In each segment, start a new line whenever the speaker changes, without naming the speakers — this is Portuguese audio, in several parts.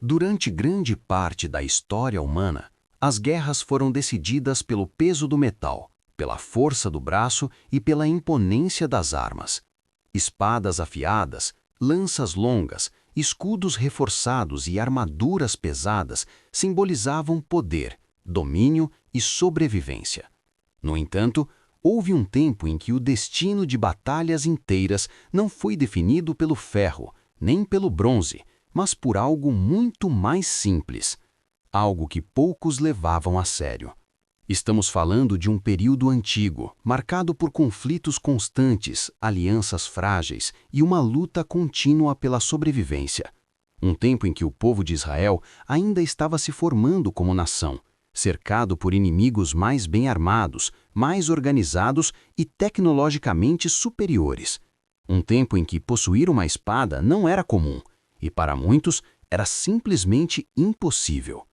Durante grande parte da história humana, as guerras foram decididas pelo peso do metal, pela força do braço e pela imponência das armas. Espadas afiadas, lanças longas, escudos reforçados e armaduras pesadas simbolizavam poder, domínio e sobrevivência. No entanto, houve um tempo em que o destino de batalhas inteiras não foi definido pelo ferro, nem pelo bronze, mas por algo muito mais simples, algo que poucos levavam a sério. Estamos falando de um período antigo, marcado por conflitos constantes, alianças frágeis e uma luta contínua pela sobrevivência. Um tempo em que o povo de Israel ainda estava se formando como nação, cercado por inimigos mais bem armados, mais organizados e tecnologicamente superiores. Um tempo em que possuir uma espada não era comum, e para muitos era simplesmente impossível.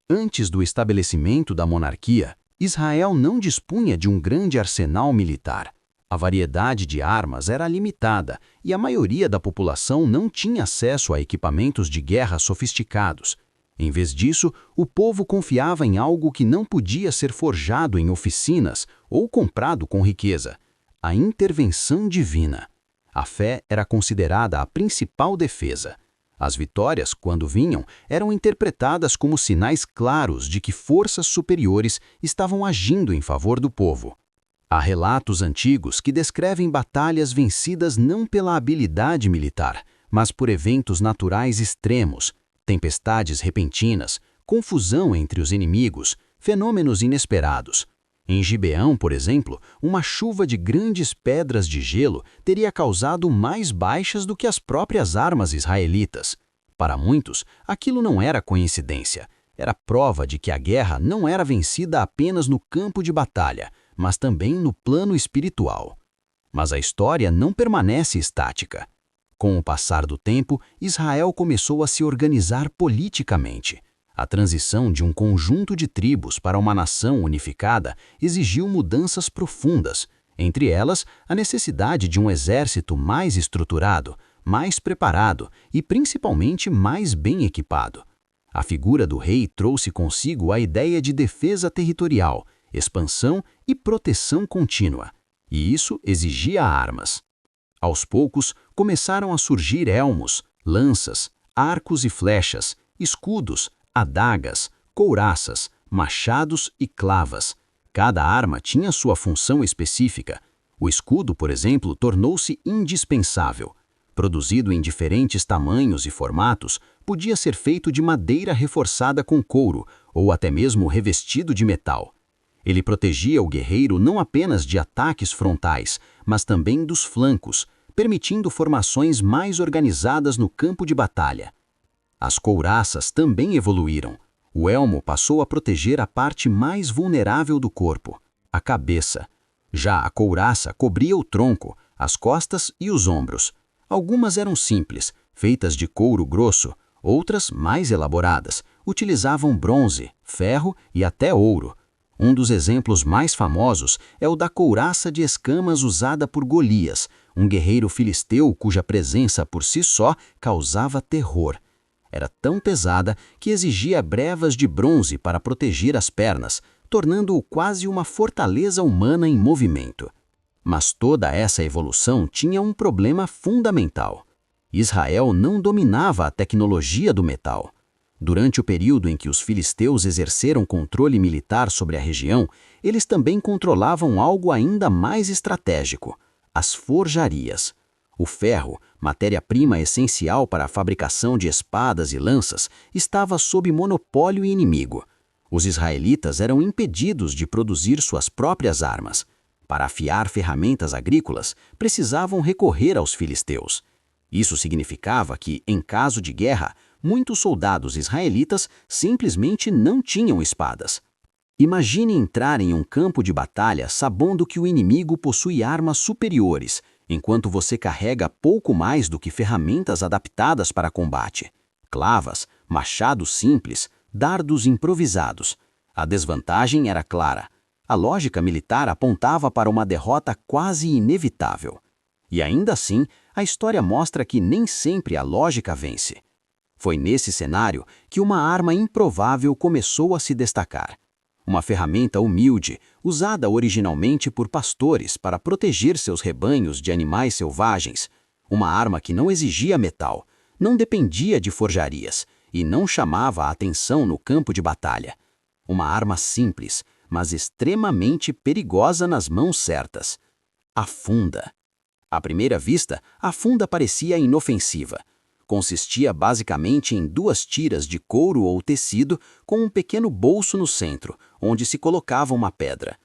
Antes do estabelecimento da monarquia, Israel não dispunha de um grande arsenal militar. A variedade de armas era limitada e a maioria da população não tinha acesso a equipamentos de guerra sofisticados. Em vez disso, o povo confiava em algo que não podia ser forjado em oficinas ou comprado com riqueza: a intervenção divina. A fé era considerada a principal defesa. As vitórias, quando vinham, eram interpretadas como sinais claros de que forças superiores estavam agindo em favor do povo. Há relatos antigos que descrevem batalhas vencidas não pela habilidade militar, mas por eventos naturais extremos, tempestades repentinas, confusão entre os inimigos, fenômenos inesperados. Em Gibeão, por exemplo, uma chuva de grandes pedras de gelo teria causado mais baixas do que as próprias armas israelitas. Para muitos, aquilo não era coincidência. Era prova de que a guerra não era vencida apenas no campo de batalha, mas também no plano espiritual. Mas a história não permanece estática. Com o passar do tempo, Israel começou a se organizar politicamente. A transição de um conjunto de tribos para uma nação unificada exigiu mudanças profundas, entre elas a necessidade de um exército mais estruturado, mais preparado e principalmente mais bem equipado. A figura do rei trouxe consigo a ideia de defesa territorial, expansão e proteção contínua, e isso exigia armas. Aos poucos, começaram a surgir elmos, lanças, arcos e flechas, escudos, adagas, couraças, machados e clavas. Cada arma tinha sua função específica. O escudo, por exemplo, tornou-se indispensável. Produzido em diferentes tamanhos e formatos, podia ser feito de madeira reforçada com couro ou até mesmo revestido de metal. Ele protegia o guerreiro não apenas de ataques frontais, mas também dos flancos, permitindo formações mais organizadas no campo de batalha. As couraças também evoluíram. O elmo passou a proteger a parte mais vulnerável do corpo, a cabeça. Já a couraça cobria o tronco, as costas e os ombros. Algumas eram simples, feitas de couro grosso, outras, mais elaboradas, utilizavam bronze, ferro e até ouro. Um dos exemplos mais famosos é o da couraça de escamas usada por Golias, um guerreiro filisteu cuja presença por si só causava terror. Era tão pesada que exigia brevas de bronze para proteger as pernas, tornando-o quase uma fortaleza humana em movimento. Mas toda essa evolução tinha um problema fundamental. Israel não dominava a tecnologia do metal. Durante o período em que os filisteus exerceram controle militar sobre a região, eles também controlavam algo ainda mais estratégico: as forjarias. O ferro, matéria-prima essencial para a fabricação de espadas e lanças, estava sob monopólio inimigo. Os israelitas eram impedidos de produzir suas próprias armas. Para afiar ferramentas agrícolas, precisavam recorrer aos filisteus. Isso significava que, em caso de guerra, muitos soldados israelitas simplesmente não tinham espadas. Imagine entrar em um campo de batalha sabendo que o inimigo possui armas superiores, enquanto você carrega pouco mais do que ferramentas adaptadas para combate. Clavas, machados simples, dardos improvisados. A desvantagem era clara. A lógica militar apontava para uma derrota quase inevitável. E ainda assim, a história mostra que nem sempre a lógica vence. Foi nesse cenário que uma arma improvável começou a se destacar. Uma ferramenta humilde, usada originalmente por pastores para proteger seus rebanhos de animais selvagens. Uma arma que não exigia metal, não dependia de forjarias e não chamava a atenção no campo de batalha. Uma arma simples, mas extremamente perigosa nas mãos certas. A funda. À primeira vista, a funda parecia inofensiva. Consistia basicamente em 2 tiras de couro ou tecido com um pequeno bolso no centro, onde se colocava uma pedra.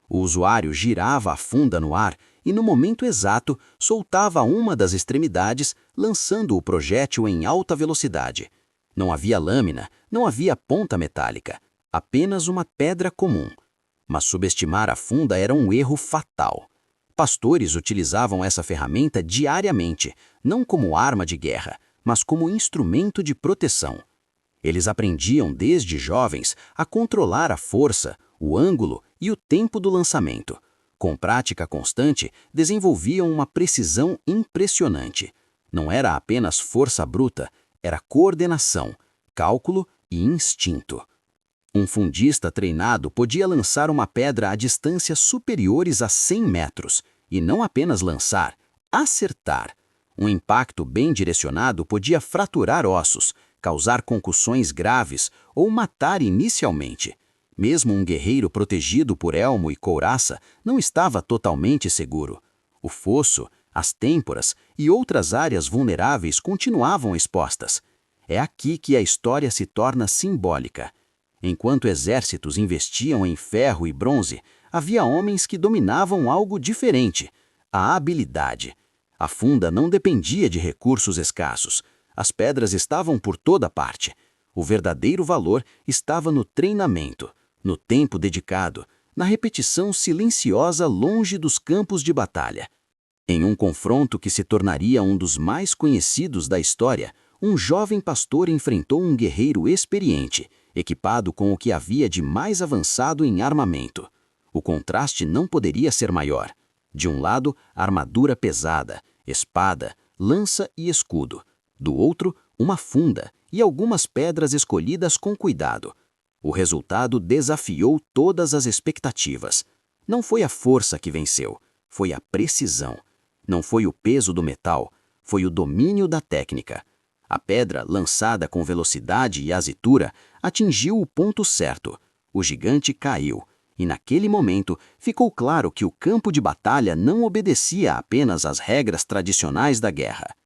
O usuário girava a funda no ar e, no momento exato, soltava uma das extremidades, lançando o projétil em alta velocidade. Não havia lâmina, não havia ponta metálica, apenas uma pedra comum. Mas subestimar a funda era um erro fatal. Pastores utilizavam essa ferramenta diariamente, não como arma de guerra, mas como instrumento de proteção. Eles aprendiam desde jovens a controlar a força, o ângulo e o tempo do lançamento. Com prática constante, desenvolviam uma precisão impressionante. Não era apenas força bruta, era coordenação, cálculo e instinto. Um fundista treinado podia lançar uma pedra a distâncias superiores a 100 metros, e não apenas lançar, acertar. Um impacto bem direcionado podia fraturar ossos, causar concussões graves ou matar inicialmente. Mesmo um guerreiro protegido por elmo e couraça não estava totalmente seguro. O fosso, as têmporas e outras áreas vulneráveis continuavam expostas. É aqui que a história se torna simbólica. Enquanto exércitos investiam em ferro e bronze, havia homens que dominavam algo diferente: a habilidade. A funda não dependia de recursos escassos. As pedras estavam por toda parte. O verdadeiro valor estava no treinamento, no tempo dedicado, na repetição silenciosa longe dos campos de batalha. Em um confronto que se tornaria um dos mais conhecidos da história, um jovem pastor enfrentou um guerreiro experiente, equipado com o que havia de mais avançado em armamento. O contraste não poderia ser maior. De um lado, armadura pesada, espada, lança e escudo. Do outro, uma funda e algumas pedras escolhidas com cuidado. O resultado desafiou todas as expectativas. Não foi a força que venceu, foi a precisão. Não foi o peso do metal, foi o domínio da técnica. A pedra, lançada com velocidade e azitura, atingiu o ponto certo. O gigante caiu, e naquele momento ficou claro que o campo de batalha não obedecia apenas às regras tradicionais da guerra.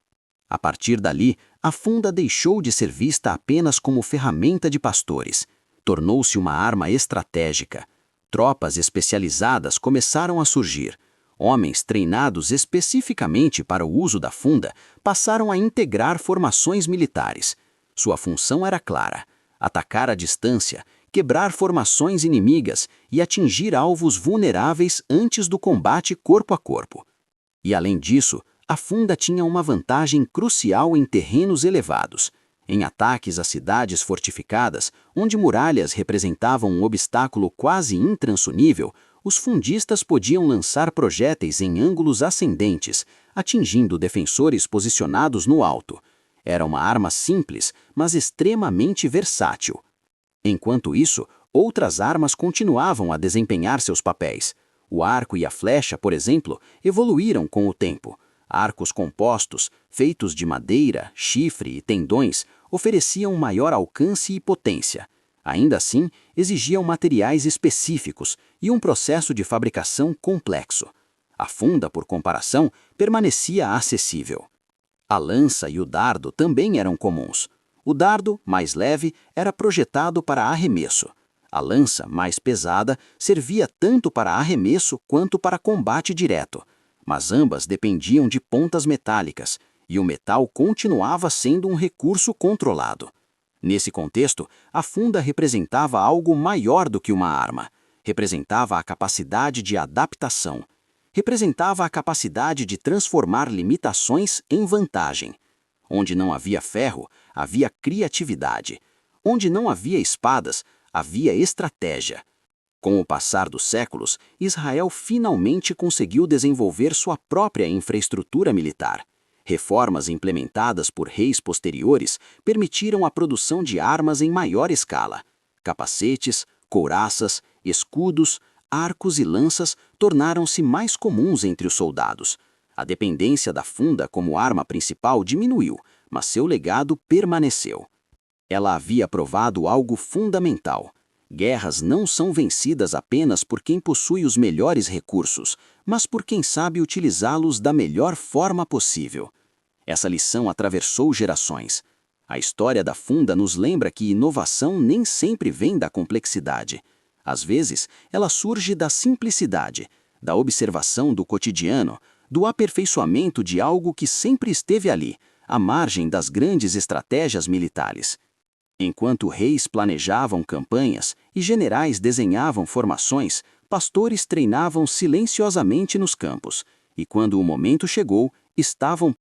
A partir dali, a funda deixou de ser vista apenas como ferramenta de pastores. Tornou-se uma arma estratégica. Tropas especializadas começaram a surgir. Homens treinados especificamente para o uso da funda passaram a integrar formações militares. Sua função era clara: atacar à distância, quebrar formações inimigas e atingir alvos vulneráveis antes do combate corpo a corpo. E além disso, a funda tinha uma vantagem crucial em terrenos elevados. Em ataques a cidades fortificadas, onde muralhas representavam um obstáculo quase intransponível, os fundistas podiam lançar projéteis em ângulos ascendentes, atingindo defensores posicionados no alto. Era uma arma simples, mas extremamente versátil. Enquanto isso, outras armas continuavam a desempenhar seus papéis. O arco e a flecha, por exemplo, evoluíram com o tempo. Arcos compostos, feitos de madeira, chifre e tendões, ofereciam maior alcance e potência. Ainda assim, exigiam materiais específicos e um processo de fabricação complexo. A funda, por comparação, permanecia acessível. A lança e o dardo também eram comuns. O dardo, mais leve, era projetado para arremesso. A lança, mais pesada, servia tanto para arremesso quanto para combate direto. Mas ambas dependiam de pontas metálicas, e o metal continuava sendo um recurso controlado. Nesse contexto, a funda representava algo maior do que uma arma. Representava a capacidade de adaptação. Representava a capacidade de transformar limitações em vantagem. Onde não havia ferro, havia criatividade. Onde não havia espadas, havia estratégia. Com o passar dos séculos, Israel finalmente conseguiu desenvolver sua própria infraestrutura militar.
Reformas implementadas por reis posteriores permitiram a produção de armas em maior escala. Capacetes, couraças, escudos, arcos e lanças tornaram-se mais comuns entre os soldados. A dependência da funda como arma principal diminuiu, mas seu legado permaneceu. Ela havia provado algo fundamental. Guerras não são vencidas apenas por quem possui os melhores recursos, mas por quem sabe utilizá-los da melhor forma possível. Essa lição atravessou gerações. A história da funda nos lembra que inovação nem sempre vem da complexidade. Às vezes, ela surge da simplicidade, da observação do cotidiano, do aperfeiçoamento de algo que sempre esteve ali, à margem das grandes estratégias militares. Enquanto reis planejavam campanhas e generais desenhavam formações, pastores treinavam silenciosamente nos campos, e quando o momento chegou, estavam